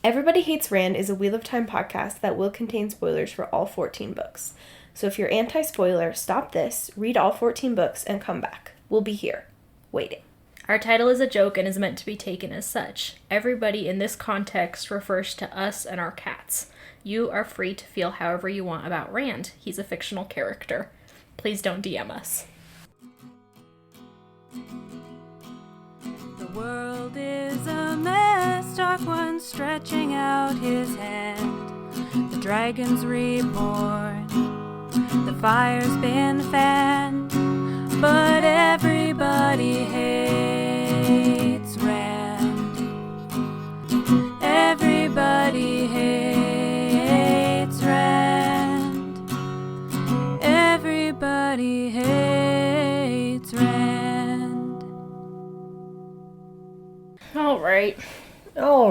Everybody Hates Rand is a Wheel of Time podcast that will contain spoilers for all 14 books. So if you're anti-spoiler, stop this, read all 14 books, and come back. We'll be here, waiting. Our title is a joke and is meant to be taken as such. Everybody in this context refers to us and our cats. You are free to feel however you want about Rand. He's a fictional character. Please don't DM us. The world is a mess, Dark One stretching out his hand. The dragon's reborn, the fire's been fanned, but everybody hates Rand. Everybody hates Rand. Everybody hates Rand. All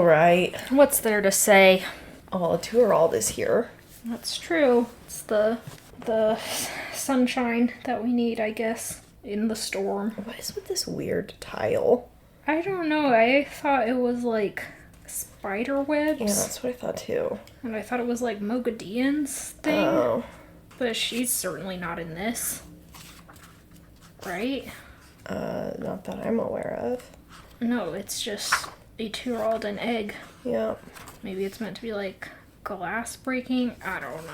right. What's there to say? Oh, Tuarald is here. That's true. It's the sunshine that we need, I guess, in the storm. What is with this weird tile? I don't know. I thought it was like spider webs. Yeah, that's what I thought too. And I thought it was like Mogadion's thing. Oh. But she's certainly not in this. Right? Not that I'm aware of. No, it's just a 2-year-old and egg. Yeah. Maybe it's meant to be like glass breaking. I don't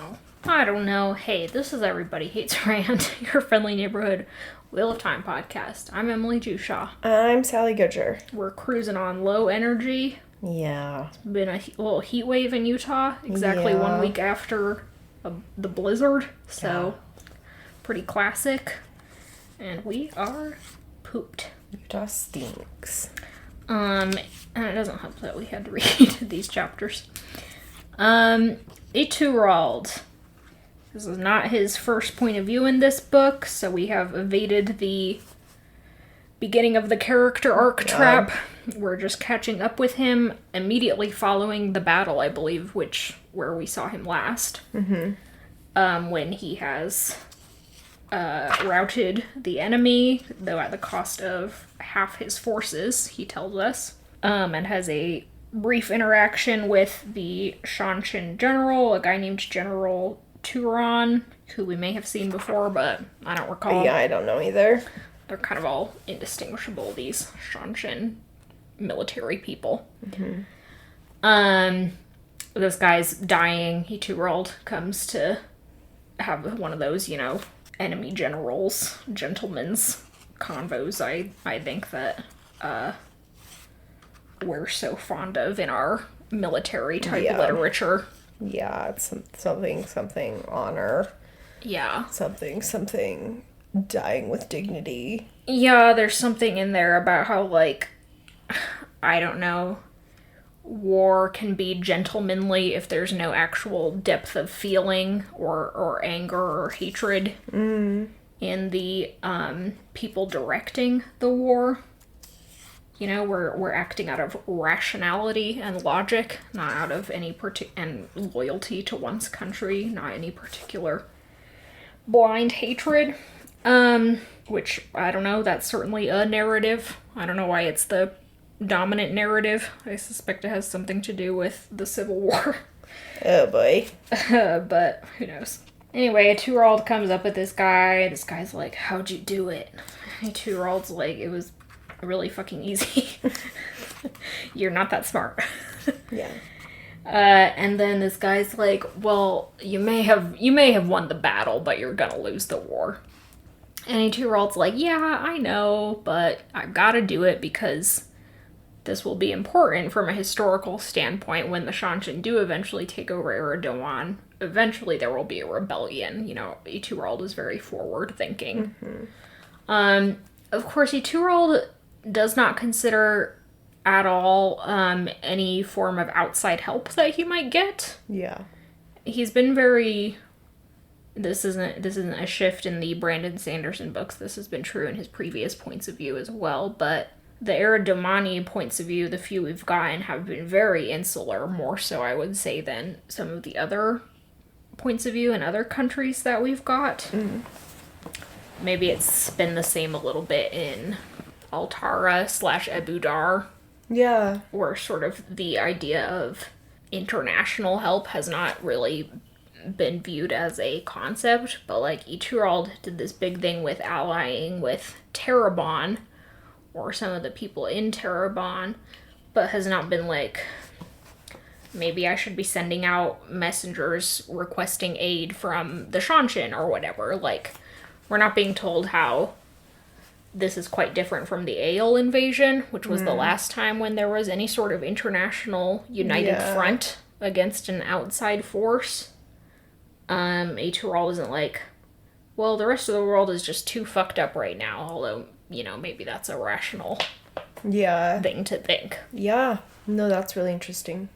know. Hey, this is Everybody Hates Rand, your friendly neighborhood Wheel of Time podcast. I'm Emily Jushaw. I'm Sally Goodger. We're cruising on low energy. Yeah. It's been a little heat wave in Utah, exactly Yeah. 1 week after the blizzard. So, pretty classic. And we are pooped. Utah stinks. And it doesn't help that we had to read these chapters. A 2-year-old. This is not his first point of view in this book, so we have evaded the beginning of the character arc trap. We're just catching up with him immediately following the battle, I believe, where we saw him last. Mm-hmm. When he has routed the enemy, though at the cost of half his forces, he tells us, and has a brief interaction with the Shanshan general, a guy named General Turon, who we may have seen before, but I don't recall. Yeah, I don't know either. They're kind of all indistinguishable, these Shanshan military people. Mm-hmm. This guy's dying. He 2-year-old comes to have one of those, enemy generals, gentlemen's convos, I think that we're so fond of in our military type literature. Yeah, it's something honor. Yeah. Something dying with dignity. Yeah, there's something in there about how, like, I don't know, war can be gentlemanly if there's no actual depth of feeling or anger or hatred in the people directing the war. We're acting out of rationality and logic, not out of any and loyalty to one's country, not any particular blind hatred. Which, I don't know, that's certainly a narrative. I don't know why it's the dominant narrative. I suspect it has something to do with the Civil War. Oh boy. But who knows. Anyway, a 2-year-old comes up with this guy. This guy's like, how'd you do it? And a 2-year-old's like, it was really fucking easy. You're not that smart. Yeah. And then this guy's like, well, you may have won the battle, but you're gonna lose the war. And a 2-year-old's like, yeah, I know, but I've gotta do it because this will be important from a historical standpoint. When the Shanshan do eventually take over Eridawan, eventually there will be a rebellion. A 2-year-old is very forward thinking. Mm-hmm. Of course, a 2-year-old does not consider at all any form of outside help that he might get. Yeah. He's been very... This isn't a shift in the Brandon Sanderson books. This has been true in his previous points of view as well, but the Eridomani points of view, the few we've gotten, have been very insular, more so, I would say, than some of the other points of view in other countries that we've got. Mm. Maybe it's been the same a little bit in Altara / Ebudar. Yeah. Where sort of the idea of international help has not really been viewed as a concept, but like Iturald did this big thing with allying with Terabon, or some of the people in Terabon, but has not been like, maybe I should be sending out messengers requesting aid from the Shanshin or whatever. Like, we're not being told how this is quite different from the Aeol invasion, which was the last time when there was any sort of international united front against an outside force. Aturol isn't like, well, the rest of the world is just too fucked up right now, although, you know, maybe that's a rational thing to think. Yeah. No, that's really interesting.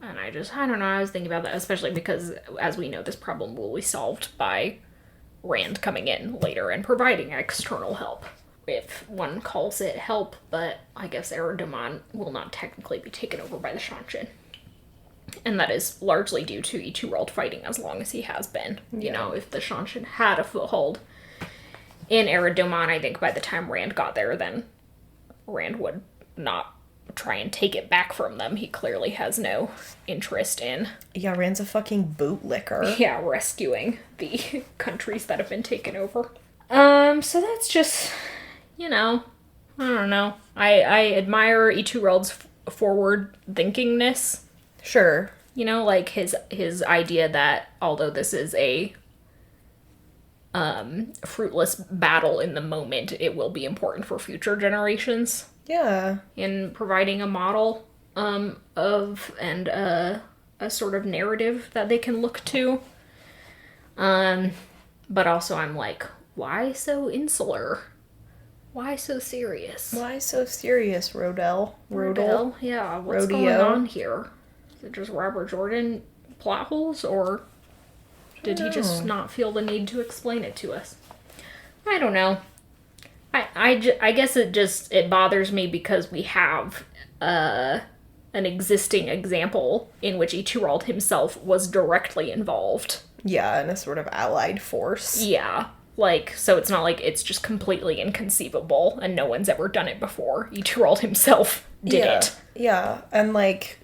And I don't know, I was thinking about that, especially because, as we know, this problem will be solved by Rand coming in later and providing external help. If one calls it help, but I guess Eredamon will not technically be taken over by the Shanshin. And that is largely due to Iturald fighting as long as he has been. You know, if the Shanshin had a foothold in Eredamon, I think by the time Rand got there, then Rand would not try and take it back from them. He clearly has no interest in... Yeah, Rand's a fucking bootlicker. Yeah, rescuing the countries that have been taken over. So that's just, you know, I don't know. I admire Iturald's forward thinkingness. Sure. You know, like his idea that although this is a fruitless battle in the moment, it will be important for future generations. Yeah. In providing a model of and a sort of narrative that they can look to. But also I'm like, why so insular? Why so serious? Why so serious, Rodell? Rodell? Yeah, what's going on here? Is it just Robert Jordan plot holes, or did he just not feel the need to explain it to us? I don't know. I guess it bothers me because we have an existing example in which Iturald himself was directly involved. Yeah, in a sort of allied force. Yeah. Like, so it's not like it's just completely inconceivable and no one's ever done it before. Iturald himself did it. Yeah, and like...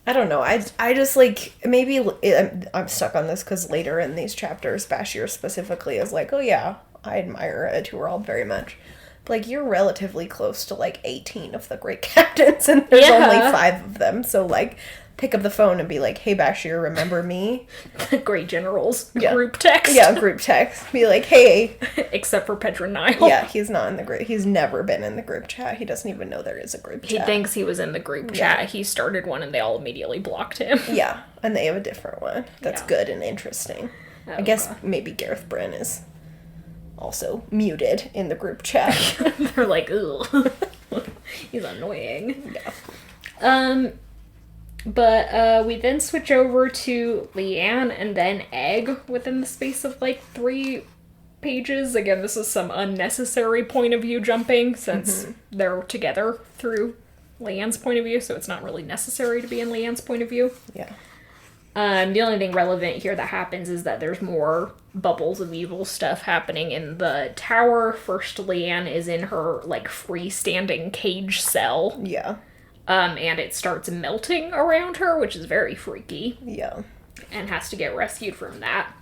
I don't know, I just, like, maybe I'm stuck on this because later in these chapters, Bashir specifically is like, oh yeah, I admire Iturald very much. But, like, you're relatively close to, like, 18 of the great captains, and there's only 5 of them, so, like, pick up the phone and be like, hey, Bashir, remember me? The Great General's group text. Yeah, group text. Be like, hey. Except for Pedron Niall. Yeah, he's not in the group. He's never been in the group chat. He doesn't even know there is a group chat. He thinks he was in the group chat. He started one and they all immediately blocked him. Yeah, and they have a different one that's good and interesting. Oh, I guess maybe Gareth Bryn is also muted in the group chat. They're like, ugh. He's annoying. Yeah. But we then switch over to Leanne and then Egg within the space of like 3 pages. Again, this is some unnecessary point of view jumping since they're together through Leanne's point of view, so it's not really necessary to be in Leanne's point of view. Yeah. The only thing relevant here that happens is that there's more bubbles of evil stuff happening in the tower. First, Leanne is in her like freestanding cage cell. Yeah. And it starts melting around her, which is very freaky. Yeah. And has to get rescued from that.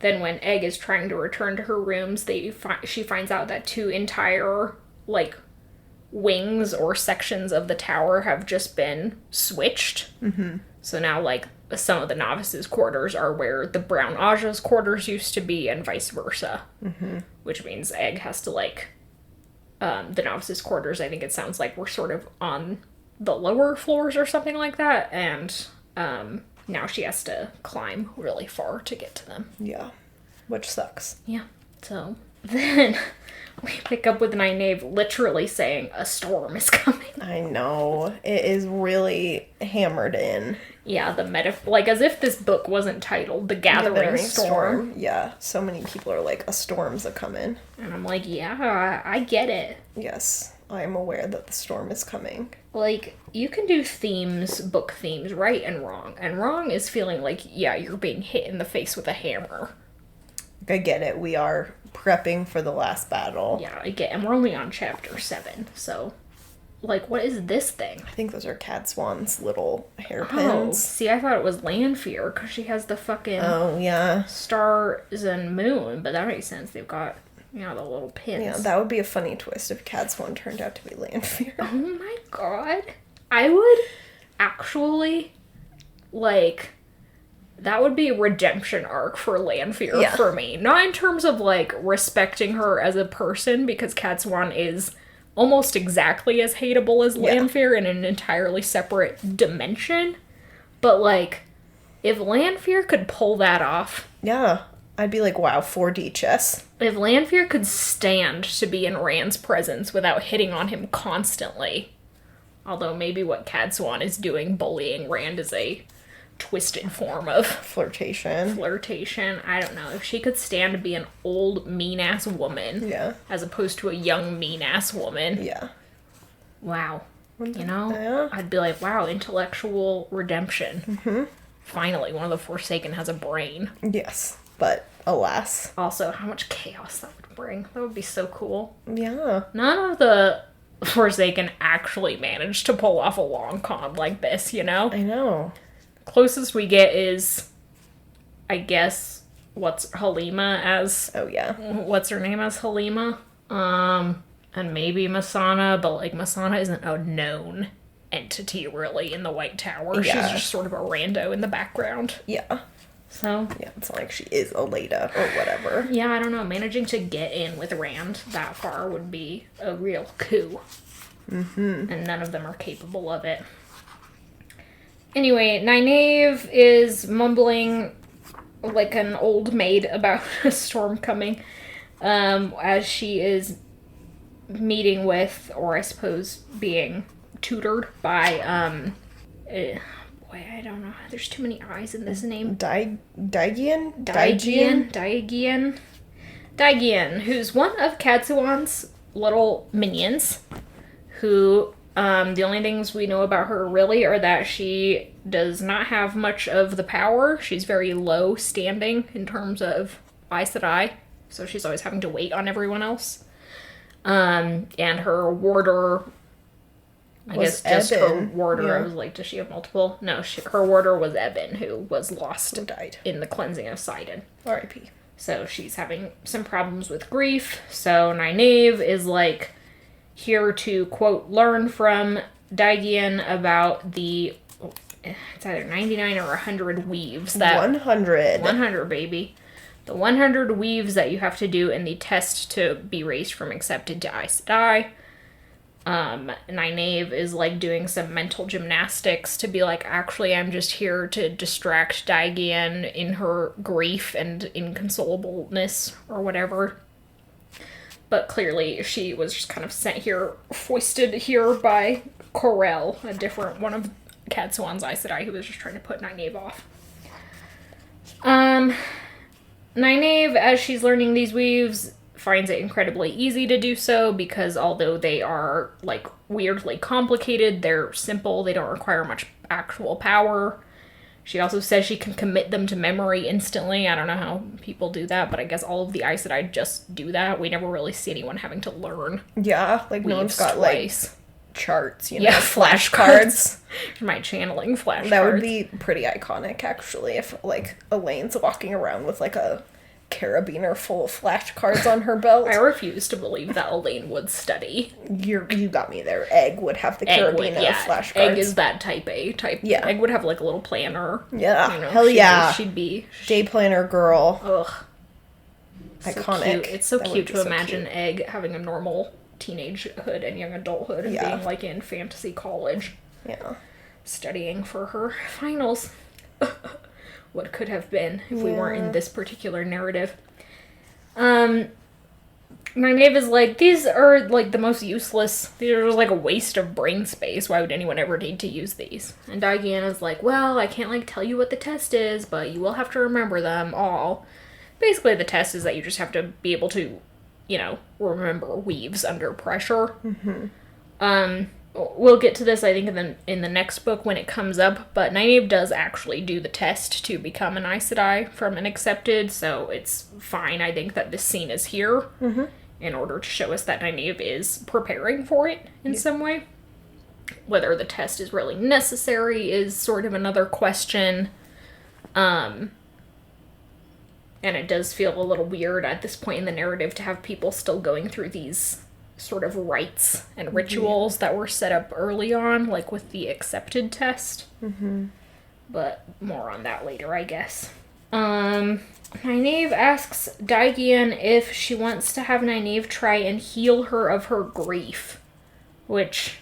Then when Egg is trying to return to her rooms, she finds out that 2 entire, like, wings or sections of the tower have just been switched. Mm-hmm. So now, like, some of the novices' quarters are where the Brown Aja's quarters used to be, and vice versa. Mm-hmm. Which means Egg has to, like, the novices' quarters, I think it sounds like, were sort of on the lower floors or something like that, and now she has to climb really far to get to them. Yeah, which sucks. Yeah, so then we pick up with Nynaeve literally saying a storm is coming. I know, it is really hammered in. Yeah, the like as if this book wasn't titled The Gathering Storm. Yeah, so many people are like, a storm's a-coming. And I'm like, yeah, I get it. Yes, I am aware that the storm is coming. Like, you can do book themes, right and wrong. And wrong is feeling like, yeah, you're being hit in the face with a hammer. I get it. We are prepping for the last battle. Yeah, I get it. And we're only on chapter 7, so, like, what is this thing? I think those are Cat Swan's little Oh, hairpins. see, I thought it was Lanfear, because she has the fucking Oh, yeah. stars and moon, but that makes sense. They've got, you know, the little pins. Yeah, that would be a funny twist if Cat Swan turned out to be Lanfear. Oh my god. I would actually, like, that would be a redemption arc for Lanfear for me. Not in terms of, like, respecting her as a person, because Cat Swan is almost exactly as hateable as Lanfear in an entirely separate dimension. But, like, if Lanfear could pull that off... Yeah. I'd be like, wow, 4D chess. If Lanfear could stand to be in Rand's presence without hitting on him constantly, although maybe what Cat Swan is doing, bullying Rand, is a twisted form of flirtation. I don't know. If she could stand to be an old, mean-ass woman, as opposed to a young, mean-ass woman, wow. You know? I'd be like, wow, intellectual redemption. Finally, one of the Forsaken has a brain. Yes, but alas. Also, how much chaos that would bring. That would be so cool. Yeah. None of the Forsaken actually managed to pull off a long con like this, you know? I know. Closest we get is, I guess, what's Halima as... Oh, yeah. What's her name as Halima? And maybe Masana, but, like, Masana isn't a known entity, really, in the White Tower. Yeah. She's just sort of a rando in the background. Yeah. So... Yeah, it's not like she is a Leda or whatever. Yeah, I don't know. Managing to get in with Rand that far would be a real coup. And none of them are capable of it. Anyway, Nynaeve is mumbling like an old maid about a storm coming, as she is meeting with, or I suppose being tutored by, boy, I don't know. There's too many I's in this name. Daigian? Daigian, who's one of Katsuan's little minions, who, the only things we know about her really are that she does not have much of the power. She's very low standing in terms of Aes Sedai, so she's always having to wait on everyone else. And her warder, I guess just her warder, I was like, does she have multiple? No, her warder was Eben, who was lost, who died in the cleansing of Sidon. R.I.P. So she's having some problems with grief, so Nynaeve is like here to, quote, learn from Daigian about the, it's either 99 or 100 weaves that... 100. 100, baby. The 100 weaves that you have to do in the test to be raised from accepted to Aes Sedai. Nynaeve is, like, doing some mental gymnastics to be like, actually, I'm just here to distract Daigian in her grief and inconsolableness, or whatever. But clearly, she was just kind of sent here, foisted here by Corell, a different one of Katsuan's Aes Sedai, who was just trying to put Nynaeve off. Nynaeve, as she's learning these weaves, finds it incredibly easy to do so, because although they are, like, weirdly complicated, they're simple, they don't require much actual power. She also says she can commit them to memory instantly. I don't know how people do that, but I guess all of the Aes Sedai just do that. We never really see anyone having to learn. Yeah, like, no one's got, twice. Like, charts, you know? Yeah, flashcards. My channeling flashcards. That would be pretty iconic, actually, if, like, Elaine's walking around with, like, a carabiner full of flashcards on her belt. I refuse to believe that Elaine would study. You got me there. Egg would have the carabiner of flashcards. Egg is that type A type. Yeah. Egg would have, like, a little planner. Yeah. You know, hell yeah. She'd be... Day planner girl. Ugh. Iconic. So cute. It's so cute to imagine cute. Egg having a normal teenagehood and young adulthood and being, like, in fantasy college. Yeah. Studying for her finals. What could have been if we weren't in this particular narrative. Nynaeve is like, these are, like, the most useless. These are just, like, a waste of brain space. Why would anyone ever need to use these? And Daigian is like, well, I can't, like, tell you what the test is, but you will have to remember them all. Basically, the test is that you just have to be able to, you know, remember weaves under pressure. We'll get to this, I think, in the next book when it comes up, but Nynaeve does actually do the test to become an Aes Sedai from an accepted, so it's fine, I think, that this scene is here in order to show us that Nynaeve is preparing for it in some way. Whether the test is really necessary is sort of another question. And it does feel a little weird at this point in the narrative to have people still going through these sort of rites and rituals that were set up early on, like with the accepted test. Mm-hmm. But more on that later, I guess. Nynaeve asks Daigian if she wants to have Nynaeve try and heal her of her grief, which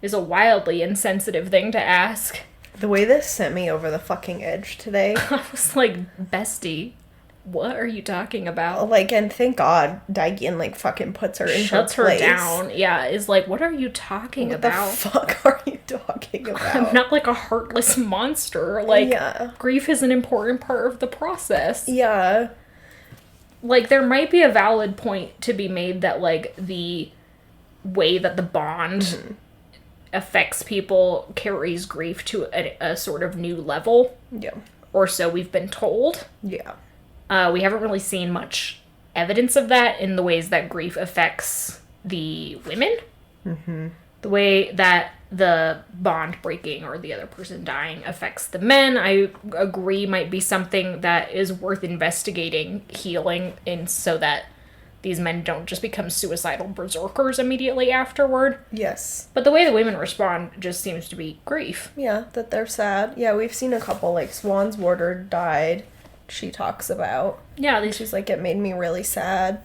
is a wildly insensitive thing to ask. The way this sent me over the fucking edge today. I was like, bestie, what are you talking about? Like, and thank God Daigian, like, fucking puts her in Shuts her place. her down. Yeah, is like, what are you talking about? What the fuck are you talking about? I'm not like a heartless monster. Like, Yeah. grief is an important part of the process. Yeah. Like, there might be a valid point to be made that, like, the way that the bond affects people carries grief to a sort of new level. Yeah. Or so we've been told. Yeah. We haven't really seen much evidence of that in the ways that grief affects the women. Mm-hmm. The way that the bond breaking or the other person dying affects the men, I agree, might be something that is worth investigating, healing, in so that these men don't just become suicidal berserkers immediately afterward. Yes. But the way the women respond just seems to be grief. Yeah, that they're sad. Yeah, we've seen a couple, like, Swan's Warder died, she talks about. Yeah, She's like, it made me really sad.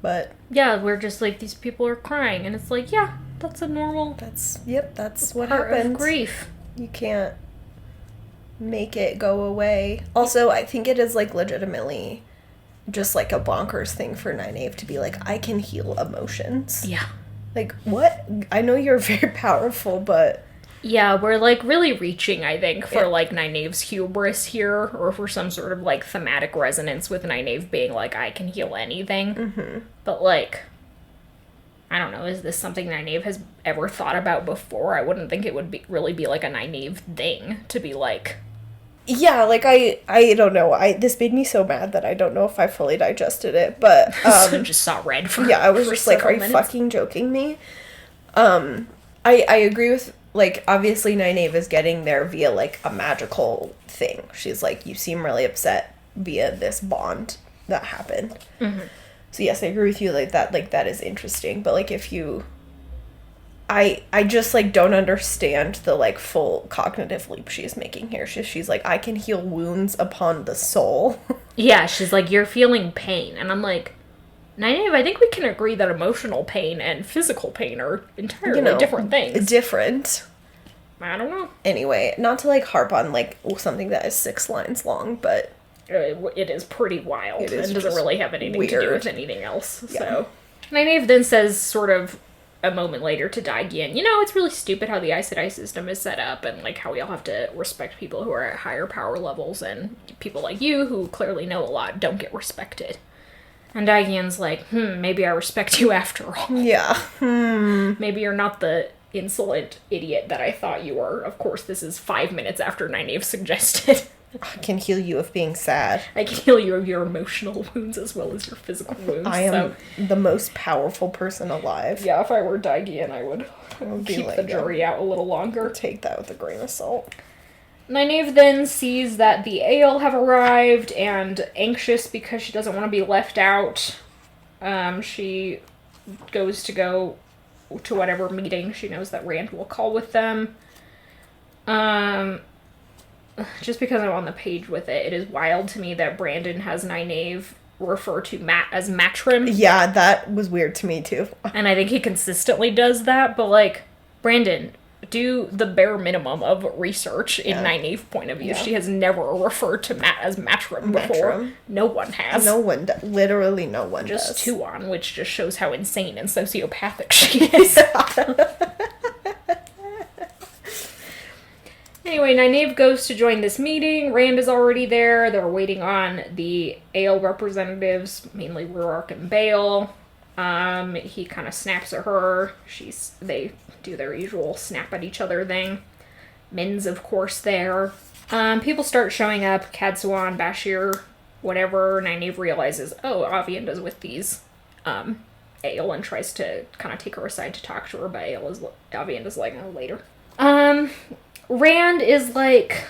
But... yeah, we're just like, these people are crying, and it's like, yeah, that's a normal that's what part happens. of grief. You can't make it go away. Also, I think it is, like, legitimately just, like, a bonkers thing for Nynaeve to be like, I can heal emotions. Yeah. Like, what? I know you're very powerful, but... Yeah, we're, like, really reaching, I think, for, like, Nynaeve's hubris here, or for some sort of, like, thematic resonance with Nynaeve being like, I can heal anything. Mm-hmm. But, like, I don't know, is this something Nynaeve has ever thought about before? I wouldn't think it would really be, like, a Nynaeve thing to be like... Yeah, like, I don't know. This made me so mad that I don't know if I fully digested it, but... so just saw red for yeah, I was for just like, are you minutes. fucking joking me? I agree with, like, obviously Nynaeve is getting there via, like, a magical thing. She's like, you seem really upset via this bond that happened. Mm-hmm. So yes, I agree with you, like, that is interesting, but, like, if you... I just, like, don't understand the, like, full cognitive leap she's making here. She's like, I can heal wounds upon the soul. Yeah, she's like, you're feeling pain. And I'm like, Nynaeve, I think we can agree that emotional pain and physical pain are entirely different things. Different. I don't know. Anyway, not to, like, harp on, like, something that is 6 lines long, but... it is pretty wild. It is and doesn't really have anything to do weird. with anything else. Yeah. So Nynaeve then says, sort of a moment later to Daigian, you know, it's really stupid how the Aes Sedai system is set up, and, like, how we all have to respect people who are at higher power levels, and people like you, who clearly know a lot, don't get respected. And Daigian's like, maybe I respect you after all. Yeah. Maybe you're not the insolent idiot that I thought you were. Of course, this is 5 minutes after Nynaeve suggested. I can heal you of being sad. I can heal you of your emotional wounds as well as your physical wounds. I am the most powerful person alive. Yeah, if I were Daigian, I would be keep like, the jury out a little longer. Take that with a grain of salt. Nynaeve then sees that the Ale have arrived, and anxious because she doesn't want to be left out, she goes to whatever meeting she knows that Rand will call with them. Just because I'm on the page with it, it is wild to me that Brandon has Nynaeve refer to Matt as Matrim. Yeah, that was weird to me too. And I think he consistently does that, but, like, Brandon, do the bare minimum of research in Nynaeve's point of view. Yeah. She has never referred to Matt as Matrim before. Matrim. No one has. No one does. Literally no one Just does. Tuon, which just shows how insane and sociopathic she is. Anyway, Nynaeve goes to join this meeting. Rand is already there. They're waiting on the Ale representatives, mainly Ruark and Bale. He kind of snaps at her. They do their usual snap at each other thing. Min's, of course, there. People start showing up. Cadsuan, Bashir, whatever. Nynaeve realizes, oh, Avienda's with these Ale and tries to kind of take her aside to talk to her, but Aviend is like, oh, later. Rand is like,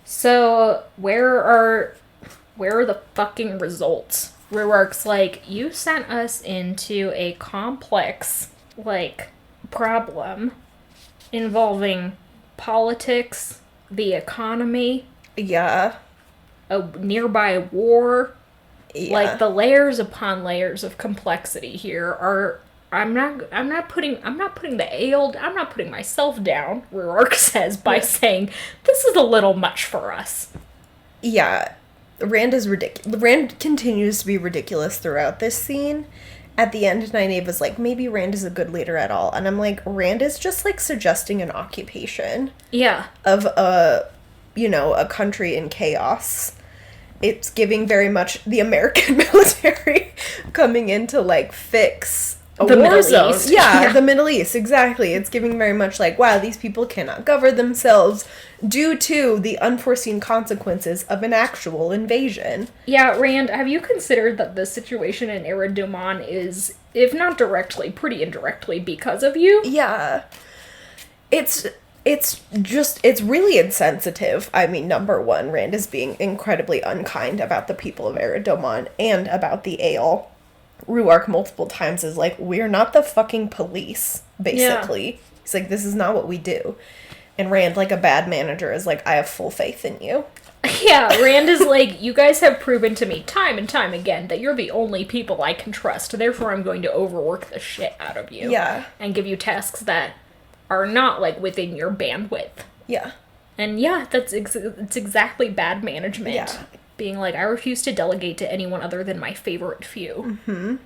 so where are the fucking results? Ruark's like, you sent us into a complex, like, problem involving politics, the economy, Yeah. a nearby war. Yeah. Like, the layers upon layers of complexity here are... I'm not putting myself down, Ruark says, by saying, this is a little much for us. Yeah. Rand is ridiculous. Rand continues to be ridiculous throughout this scene. At the end, Nynaeva's like, maybe Rand is a good leader at all. And I'm like, Rand is just, like, suggesting an occupation. Yeah. Of a country in chaos. It's giving very much the American military coming in to, like, fix a The war Middle zone. East. Yeah, Yeah. the Middle East, exactly. It's giving very much like, wow, these people cannot govern themselves due to the unforeseen consequences of an actual invasion. Yeah, Rand, have you considered that the situation in Eridaman is, if not directly, pretty indirectly because of you? Yeah. It's really insensitive. I mean, number one, Rand is being incredibly unkind about the people of Eridaman and about the Ale. Ruark multiple times is like, we're not the fucking police, basically. Yeah. He's like, this is not what we do. And Rand, like a bad manager, is like, I have full faith in you. Yeah, Rand is like, you guys have proven to me time and time again that you're the only people I can trust, therefore I'm going to overwork the shit out of you. Yeah. And give you tasks that are not, like, within your bandwidth. Yeah. And yeah, it's exactly bad management. Yeah. Being like, I refuse to delegate to anyone other than my favorite few. Mm-hmm.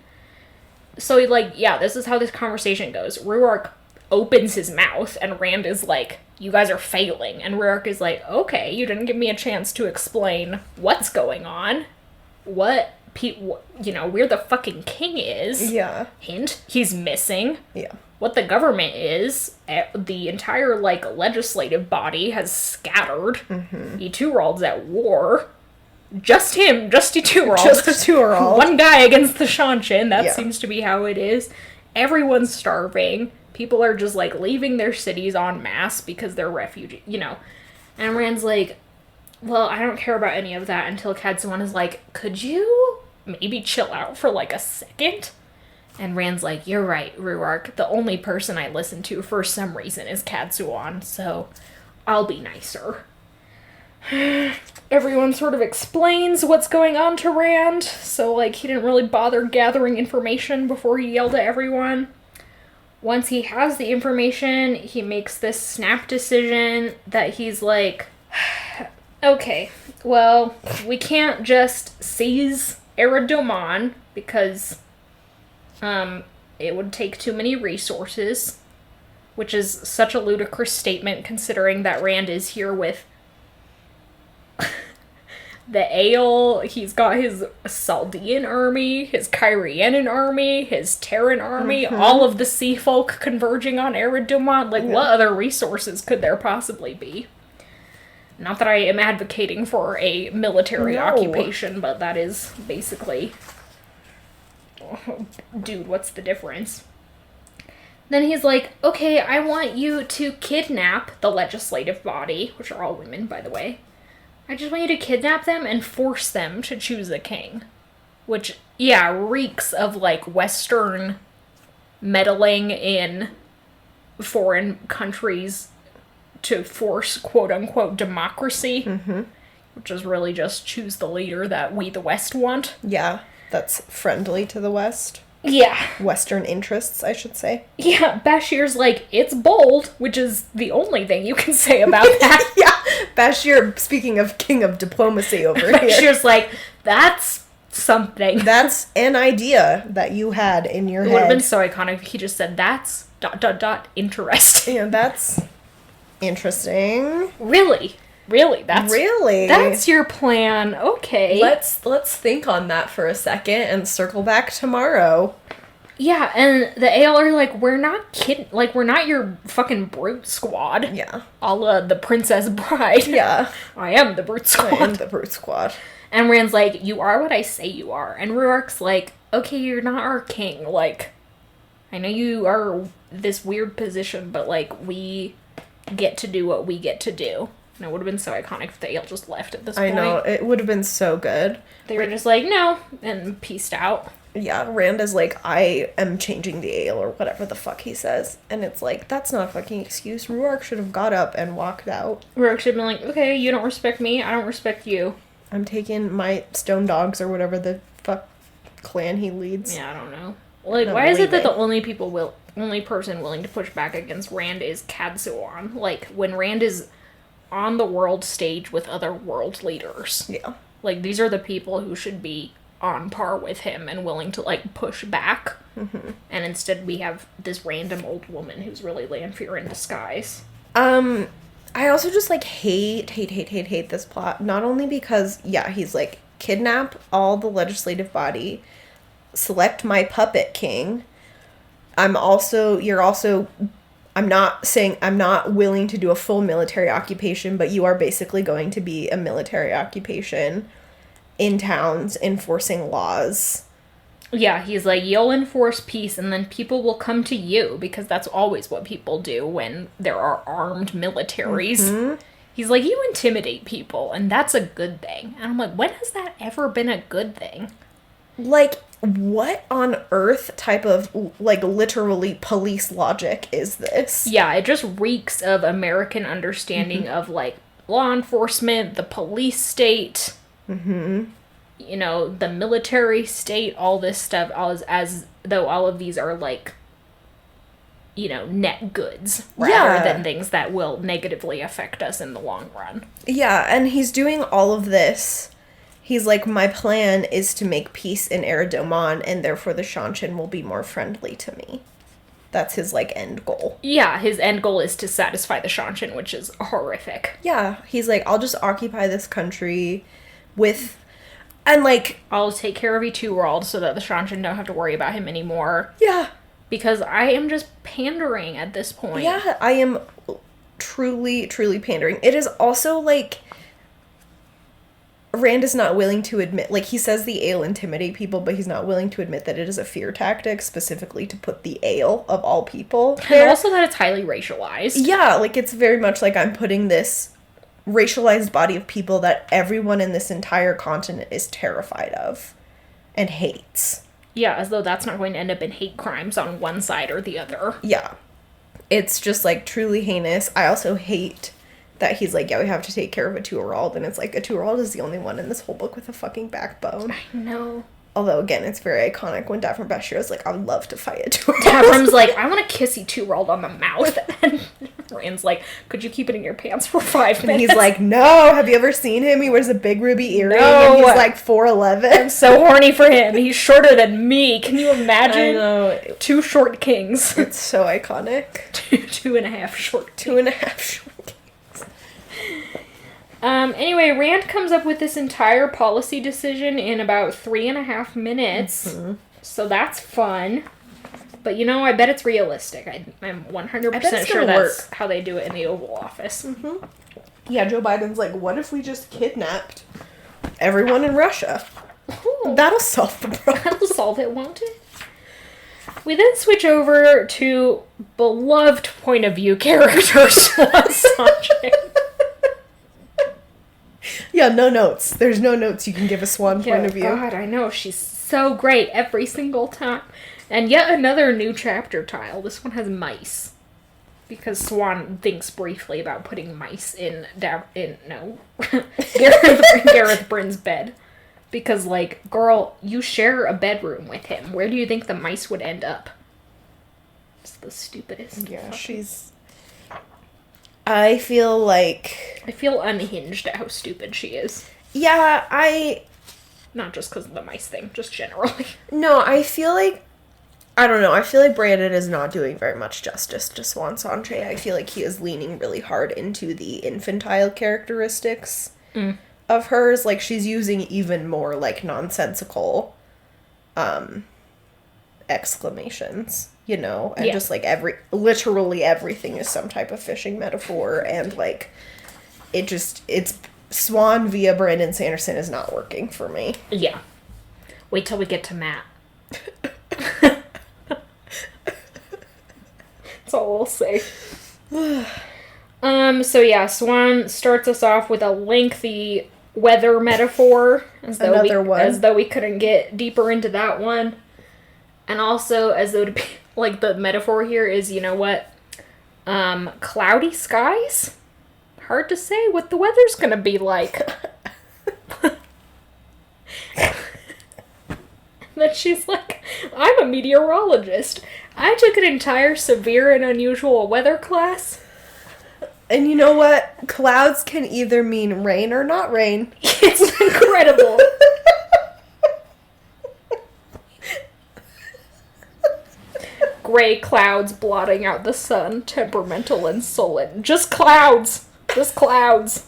So, like, yeah, this is how this conversation goes. Ruark opens his mouth, and Rand is like, you guys are failing. And Ruark is like, okay, you didn't give me a chance to explain what's going on. Where the fucking king is. Yeah. Hint, he's missing. Yeah. What the government is, the entire, like, legislative body has scattered. Mm-hmm. Eturald's at war. Just him, just Eturald. Just Eturald. One guy against the Shanshin, that seems to be how it is. Everyone's starving. People are just, like, leaving their cities en masse because they're refugees, And Rand's like, well, I don't care about any of that until Kadsuan is like, could you maybe chill out for, like, a second? And Rand's like, you're right, Ruark. The only person I listen to for some reason is Kadsuan, so I'll be nicer. Everyone sort of explains what's going on to Rand, so, like, he didn't really bother gathering information before he yelled at everyone. Once he has the information, he makes this snap decision that he's like, okay, well, we can't just seize Eridaman because it would take too many resources, which is such a ludicrous statement considering that Rand is here with the Ale. He's got his Saldean army, his Kyrianan army, his Terran army, all of the sea folk converging on Eridaman. Like, what other resources could there possibly be? Not that I am advocating for a military occupation, but that is basically... Dude, what's the difference? Then he's like, okay, I want you to kidnap the legislative body, which are all women, by the way. I just want you to kidnap them and force them to choose a king. Which, yeah, reeks of, like, Western meddling in foreign countries to force, quote-unquote, democracy. Mm-hmm. Which is really just choose the leader that we, the West, want. Yeah, that's friendly to the West. Yeah. Western interests, I should say. Yeah, Bashir's like, it's bold, which is the only thing you can say about that. Yeah, Bashir, speaking of king of diplomacy over here. Bashir's like, that's something. That's an idea that you had in your head. It would have been so iconic if he just said, that's ... interesting. Yeah, that's interesting. Really? That's your plan. Okay. Let's think on that for a second and circle back tomorrow. Yeah, and the Ale are like, we're not kidding. Like, we're not your fucking brute squad. Yeah. A la the Princess Bride. Yeah. I am the brute squad. I am the brute squad. And Rand's like, you are what I say you are. And Ruark's like, okay, you're not our king. Like, I know you are this weird position, but, like, we get to do what we get to do. And it would have been so iconic if the ale just left at this point. I know, it would have been so good. They were just like, no, and peaced out. Yeah, Rand is like, I am changing the ale, or whatever the fuck he says. And it's like, that's not a fucking excuse. Ruark should have got up and walked out. Ruark should have been like, okay, you don't respect me, I don't respect you. I'm taking my stone dogs, or whatever the fuck clan he leads. Yeah, I don't know. Like, No, why is it that leaving. the only person willing to push back against Rand is Kadzuan? Like, when Rand is on the world stage with other world leaders. Yeah. Like, these are the people who should be on par with him and willing to, like, push back. Mm-hmm. And instead we have this random old woman who's really Lanfear in disguise. I also just, like, hate this plot. Not only because, yeah, he's like, kidnap all the legislative body, select my puppet king. I'm not saying I'm not willing to do a full military occupation, but you are basically going to be a military occupation in towns enforcing laws. Yeah, he's like, you'll enforce peace and then people will come to you, because that's always what people do when there are armed militaries. Mm-hmm. He's like, you intimidate people, and that's a good thing. And I'm like, when has that ever been a good thing? Like, what on earth type of, like, literally police logic is this? Yeah, it just reeks of American understanding of, like, law enforcement, the police state, you know, the military state, all this stuff, as though all of these are, like, you know, net goods, rather than things that will negatively affect us in the long run. Yeah, and he's doing all of this. He's like, my plan is to make peace in Eridomon, and therefore the Shanshin will be more friendly to me. That's his, like, end goal. Yeah, his end goal is to satisfy the Shanshin, which is horrific. Yeah, he's like, I'll just occupy this country with... And, like... I'll take care of Etuworld so that the Shanshin don't have to worry about him anymore. Yeah. Because I am just pandering at this point. Yeah, I am truly pandering. It is also, like... Rand is not willing to admit, like, he says the ale intimidate people, but he's not willing to admit that it is a fear tactic, specifically to put the ale, of all people, there. And also that it's highly racialized. Yeah, like, it's very much like I'm putting this racialized body of people that everyone in this entire continent is terrified of and hates. Yeah, as though that's not going to end up in hate crimes on one side or the other. Yeah. It's just, like, truly heinous. I also hate that he's like, yeah, we have to take care of Etuworld, and it's like, Etuworld is the only one in this whole book with a fucking backbone. I know. Although, again, it's very iconic when Davram Bashir is like, I would love to fight Etuworld. Davram's like, I want to kiss Etuworld on the mouth. And Rand's like, could you keep it in your pants for 5 minutes? And he's like, no, have you ever seen him? He wears a big ruby earring, No. and he's like 4'11". I'm so horny for him. He's shorter than me. Can you imagine? I know. 2 short kings. It's so iconic. 2.5 short kings. 2.5 short kings. Anyway, Rand comes up with this entire policy decision in about 3.5 minutes. Mm-hmm. So that's fun. But, you know, I bet it's realistic. I'm 100% sure that's how they do it in the Oval Office. Mm-hmm. Yeah, Joe Biden's like, what if we just kidnapped everyone in Russia? Ooh. That'll solve the problem. That'll solve it, won't it? We then switch over to beloved point of view character Swan Sanjay. Yeah, no notes. There's no notes you can give a Swan point of view. God, I know. She's so great every single time. And yet another new chapter tile. This one has mice. Because Swan thinks briefly about putting mice in Gareth Bryn's bed. Because, like, girl, you share a bedroom with him. Where do you think the mice would end up? It's the stupidest. Yeah, I feel unhinged at how stupid she is. Yeah, Not just because of the mice thing, just generally. No, I feel like... I don't know. I feel like Brandon is not doing very much justice to Swan Sanjay. I feel like he is leaning really hard into the infantile characteristics of hers. Like, she's using even more, like, nonsensical exclamations, you know? And just, like, literally everything is some type of fishing metaphor. And, like, it's Swan via Brandon Sanderson is not working for me. Yeah. Wait till we get to Matt. That's all I'll say. So yeah, Swan starts us off with a lengthy weather metaphor, as though we couldn't get deeper into that one. And also, as though to be, like, the metaphor here is, you know what? Cloudy skies? Hard to say what the weather's gonna be like. Then she's like, I'm a meteorologist. I took an entire severe and unusual weather class. And you know what? Clouds can either mean rain or not rain. It's incredible. Gray clouds blotting out the sun, temperamental and sullen. Just clouds. Just clouds.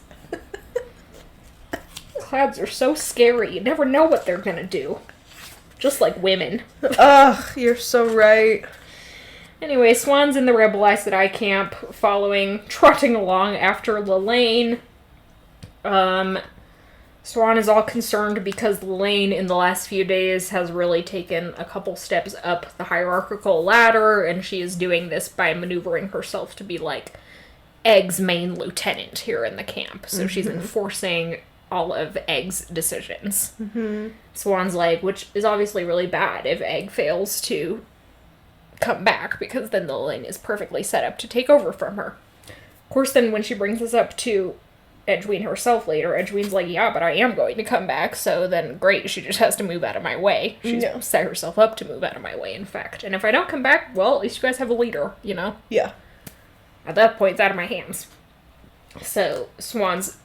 Clouds are so scary. You never know what they're gonna do. Just like women. Ugh, you're so right. Anyway, Swan's in the Rebel Aes Sedai camp, trotting along after Lelaine. Swan is all concerned because Lelaine in the last few days has really taken a couple steps up the hierarchical ladder, and she is doing this by maneuvering herself to be like Egg's main lieutenant here in the camp. So she's enforcing all of Egg's decisions. Swan's like, which is obviously really bad if Egg fails to come back, because then Lelaine is perfectly set up to take over from her. Of course, then when she brings this up to Edwene herself later, Edwine's like, yeah, but I am going to come back, so then great, she just has to move out of my way. She's set herself up to move out of my way, in fact. And if I don't come back, well, at least you guys have a leader, you know? Yeah. At that point, it's out of my hands. So, Swan's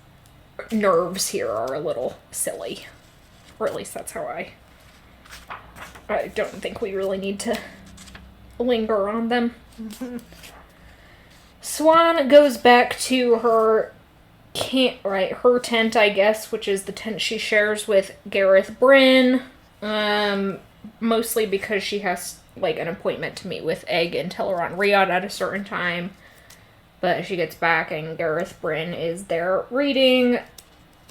nerves here are a little silly. Or at least that's how I don't think we really need to linger on them. Swan goes back to her her tent, I guess, which is the tent she shares with Gareth Bryn, mostly because she has, like, an appointment to meet with Egg and Teleron Riyadh at a certain time, but she gets back and Gareth Bryn is there reading.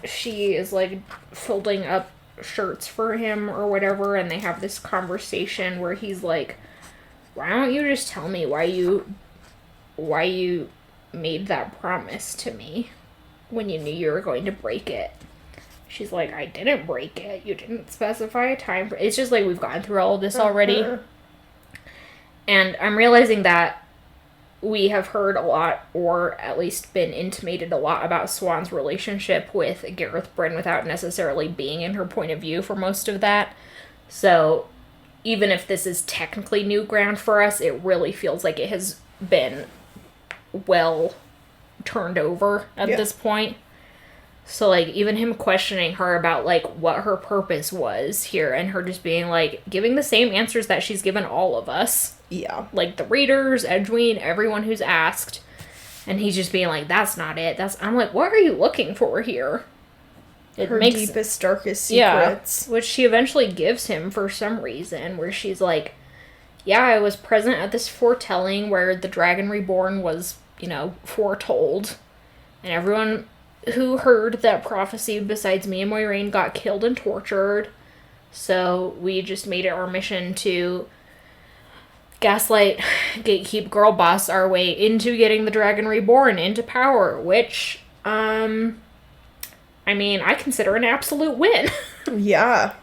She is, like, folding up shirts for him or whatever, and they have this conversation where he's like, why don't you just tell me why you made that promise to me when you knew you were going to break it? She's like, I didn't break it. You didn't specify a time for it. It's just like we've gone through all of this already. And I'm realizing that we have heard a lot, or at least been intimated a lot, about Swan's relationship with Gareth Bryn without necessarily being in her point of view for most of that. So even if this is technically new ground for us, it really feels like it has been well turned over at this point. So, like, even him questioning her about, like, what her purpose was here, and her just being, like, giving the same answers that she's given all of us. Yeah. Like, the readers, Edwene, everyone who's asked. And he's just being like, that's not it. I'm like, what are you looking for here? Her deepest, darkest secrets. Yeah, which she eventually gives him for some reason, where she's like, yeah, I was present at this foretelling where the Dragon Reborn was, you know, foretold. And everyone who heard that prophecy besides me and Moiraine got killed and tortured. So we just made it our mission to gaslight, gatekeep, girl boss our way into getting the Dragon Reborn into power, which, I mean, I consider an absolute win. Yeah.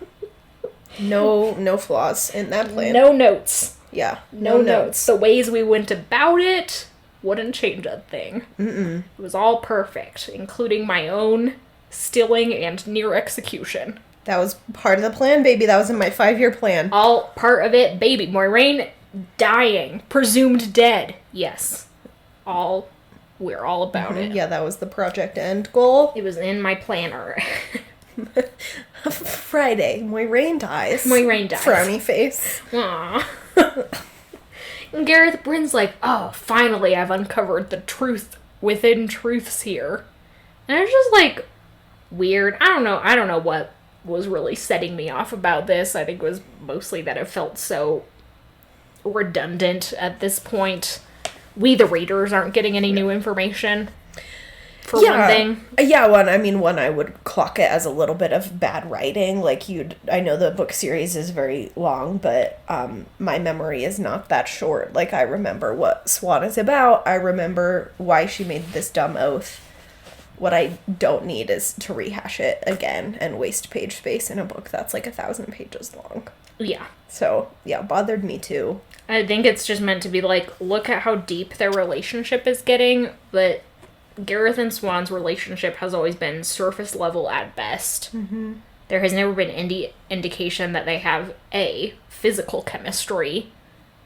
No flaws in that plan. No notes. Yeah. No notes. The ways we went about it wouldn't change a thing. Mm-mm. It was all perfect, including my own stilling and near execution. That was part of the plan, baby. That was in my 5-year plan. All part of it, baby. Moiraine dying. Presumed dead. Yes. We're all about it. Yeah, that was the project end goal. It was in my planner. Friday. Moiraine dies. Moiraine dies. Frowny face. Aww. And Gareth Bryn's like, oh, finally I've uncovered the truth within truths here. And it's just, like, weird. I don't know what was really setting me off about this. I think it was mostly that it felt so redundant at this point. We, the readers, aren't getting any new information. for one thing. Yeah, one I would clock it as a little bit of bad writing. Like, I know the book series is very long, but my memory is not that short. Like, I remember what Swan is about. I remember why she made this dumb oath. What I don't need is to rehash it again and waste page space in a book that's like 1,000 pages long. Yeah. So, yeah, bothered me too. I think it's just meant to be like, look at how deep their relationship is getting, but Gareth and Swan's relationship has always been surface level at best. Mm-hmm. There has never been any indication that they have A, physical chemistry,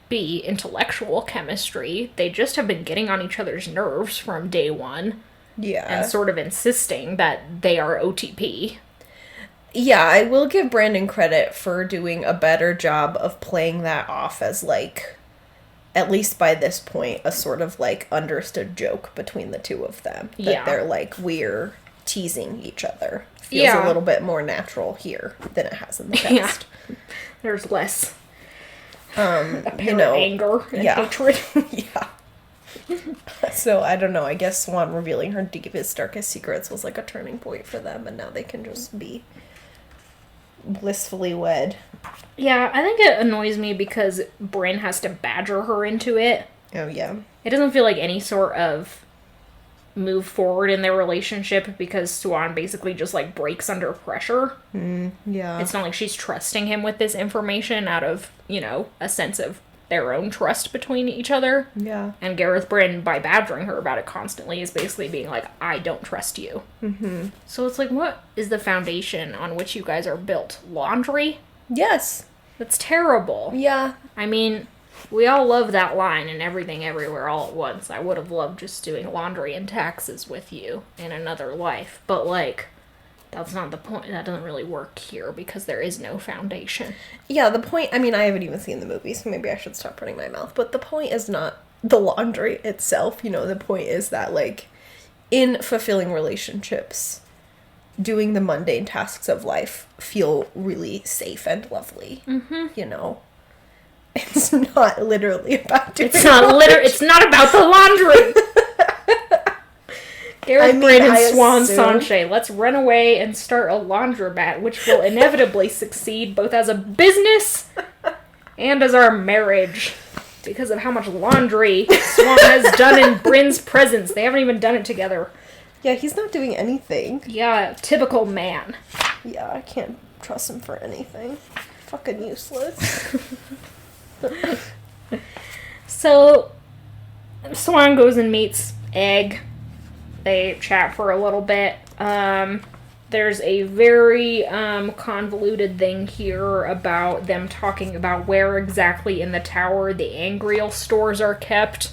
B, intellectual chemistry. They just have been getting on each other's nerves from day one. Yeah. And sort of insisting that they are OTP. Yeah, I will give Brandon credit for doing a better job of playing that off as, like, at least by this point, a sort of, like, understood joke between the two of them. That they're, like, we're teasing each other. Feels a little bit more natural here than it has in the past. Yeah. There's less apparent anger and hatred. Yeah. So, I don't know, I guess Swan revealing her deepest, darkest secrets was, like, a turning point for them, and now they can just be blissfully wed. Yeah, I think it annoys me because Bryn has to badger her into it. Oh, yeah. It doesn't feel like any sort of move forward in their relationship because Swan basically just, like, breaks under pressure. Yeah. It's not like she's trusting him with this information out of, you know, a sense of their own trust between each other. Yeah. And Gareth Bryn, by badgering her about it constantly, is basically being like, I don't trust you. Mm-hmm. So it's like, what is the foundation on which you guys are built? Laundry? Yes. That's terrible. Yeah. I mean, we all love that line in Everything Everywhere All at Once. I would have loved just doing laundry and taxes with you in another life. But, like, that's not the point. That doesn't really work here because there is no foundation. Yeah, the point, I mean, I haven't even seen the movie, so maybe I should stop running my mouth, but the point is not the laundry itself, you know, the point is that, like, in fulfilling relationships, doing the mundane tasks of life feel really safe and lovely, you know? It's not literally about doing It's not about the laundry! Gareth Bryn and Swan Sanche, let's run away and start a laundromat, which will inevitably succeed both as a business and as our marriage. Because of how much laundry Swan has done in Bryn's presence. They haven't even done it together. Yeah, he's not doing anything. Yeah, typical man. Yeah, I can't trust him for anything. Fucking useless. So, Swan goes and meets Egg. They chat for a little bit. There's a very convoluted thing here about them talking about where exactly in the tower the Angreal stores are kept.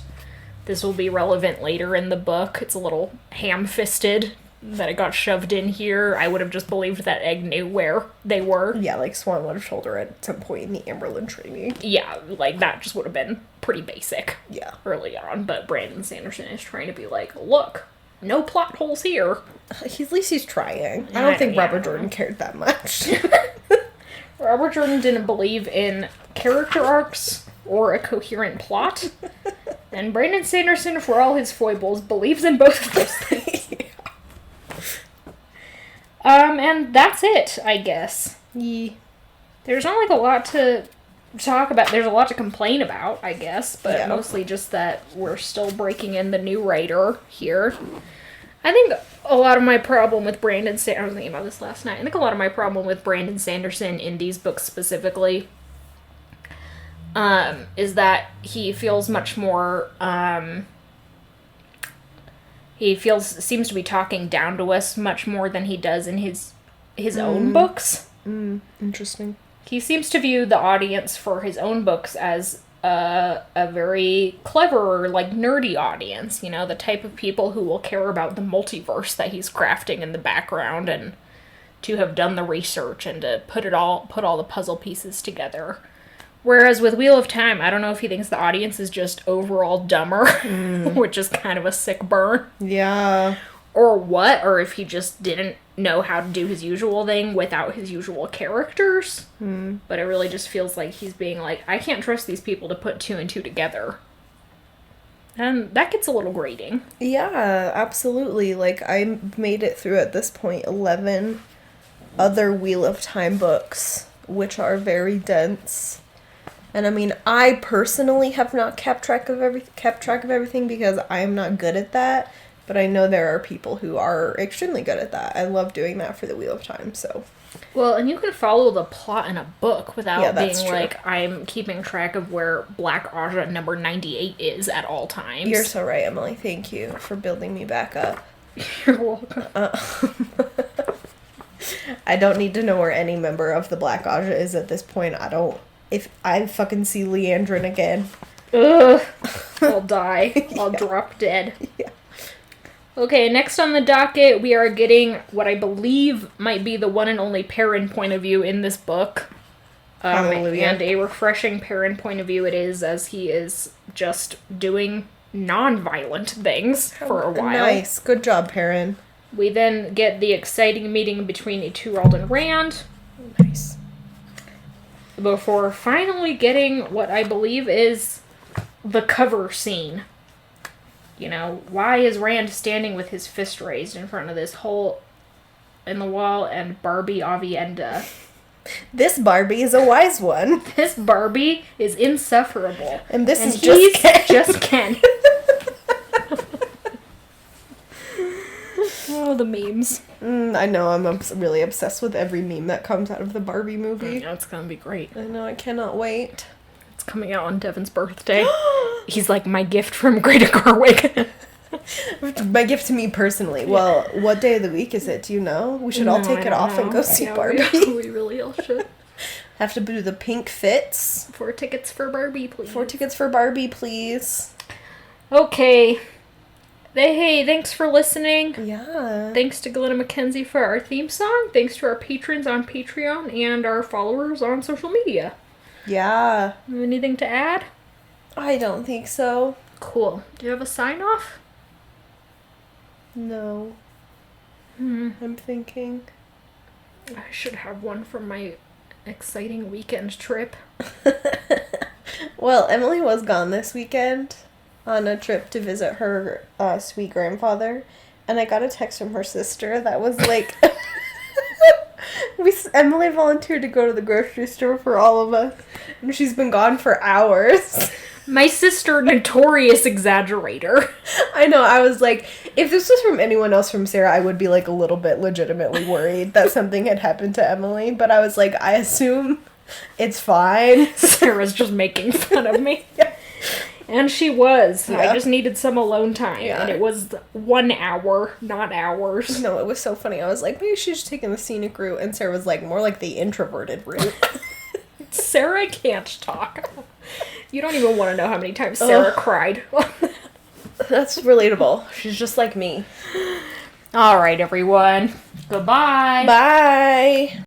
This will be relevant later in the book. It's a little ham-fisted that it got shoved in here. I would have just believed that Egg knew where they were. Yeah, like Swan would have told her at some point in the Amberlin training. Yeah, like that just would have been pretty basic. Yeah. Early on, but Brandon Sanderson is trying to be like, look, no plot holes here. At least he's trying. I don't think Robert Jordan cared that much. Robert Jordan didn't believe in character arcs or a coherent plot. And Brandon Sanderson, for all his foibles, believes in both of those things. And that's it, I guess. Yeah. There's not, like, a lot to talk about. There's a lot to complain about, I guess, but mostly just that we're still breaking in the new writer here. I think a lot of my problem with Brandon Sanderson, I was thinking about this last night, I think a lot of my problem with Brandon Sanderson in these books specifically is that he feels much more, seems to be talking down to us much more than he does in his own books. Interesting. He seems to view the audience for his own books as a very clever, like, nerdy audience, you know, the type of people who will care about the multiverse that he's crafting in the background and to have done the research and to put all the puzzle pieces together. Whereas with Wheel of Time, I don't know if he thinks the audience is just overall dumber, which is kind of a sick burn. Yeah. Or what, or if he just didn't know how to do his usual thing without his usual characters. But it really just feels like he's being like, I can't trust these people to put two and two together. And that gets a little grating. Yeah, absolutely. Like, I made it through at this point 11 other Wheel of Time books, which are very dense. And I mean, I personally have not kept track of everything because I'm not good at that. But I know there are people who are extremely good at that. I love doing that for the Wheel of Time, so. Well, and you can follow the plot in a book without being that's true. like, I'm keeping track of where Black Aja number 98 is at all times. You're so right, Emily. Thank you for building me back up. You're welcome. I don't need to know where any member of the Black Aja is at this point. If I fucking see Leandrin again. Ugh. I'll die. I'll drop dead. Yeah. Okay, next on the docket, we are getting what I believe might be the one and only Perrin point of view in this book. Hallelujah. And a refreshing Perrin point of view it is, as he is just doing non-violent things for a while. Nice. Good job, Perrin. We then get the exciting meeting between Iturald and Rand. Nice. Before finally getting what I believe is the cover scene. You know, why is Rand standing with his fist raised in front of this hole in the wall and Barbie Avienda? This Barbie is a wise one. This Barbie is insufferable. And this is he's just Ken. just Ken. Oh, the memes. I know, I'm really obsessed with every meme that comes out of the Barbie movie. Yeah, it's gonna be great. I know, I cannot wait. It's coming out on Devin's birthday. He's like, my gift from Greta Garwick. My gift to me personally. Well, what day of the week is it? Do you know? We should all take it off and go see Barbie. We really all should. Have to do the pink fits. 4 tickets for Barbie, please. 4 tickets for Barbie, please. Okay. Hey, thanks for listening. Yeah. Thanks to Glenna McKenzie for our theme song. Thanks to our patrons on Patreon and our followers on social media. Yeah. Anything to add? I don't think so. Cool. Do you have a sign-off? No. I'm thinking. I should have one from my exciting weekend trip. Well, Emily was gone this weekend on a trip to visit her sweet grandfather, and I got a text from her sister that was like, Emily volunteered to go to the grocery store for all of us, and she's been gone for hours. My sister, notorious exaggerator. I know, I was like, if this was from anyone else from Sarah, I would be like a little bit legitimately worried that something had happened to Emily, but I was like, I assume it's fine. Sarah's just making fun of me. Yeah. And she was. Yeah. I just needed some alone time. Yeah. And it was 1 hour, not hours. No, it was so funny. I was like, maybe she's taking the scenic route, and Sarah was like, more like the introverted route. Sarah can't talk. You don't even want to know how many times Sarah cried. That's relatable. She's just like me. All right, everyone. Goodbye. Bye.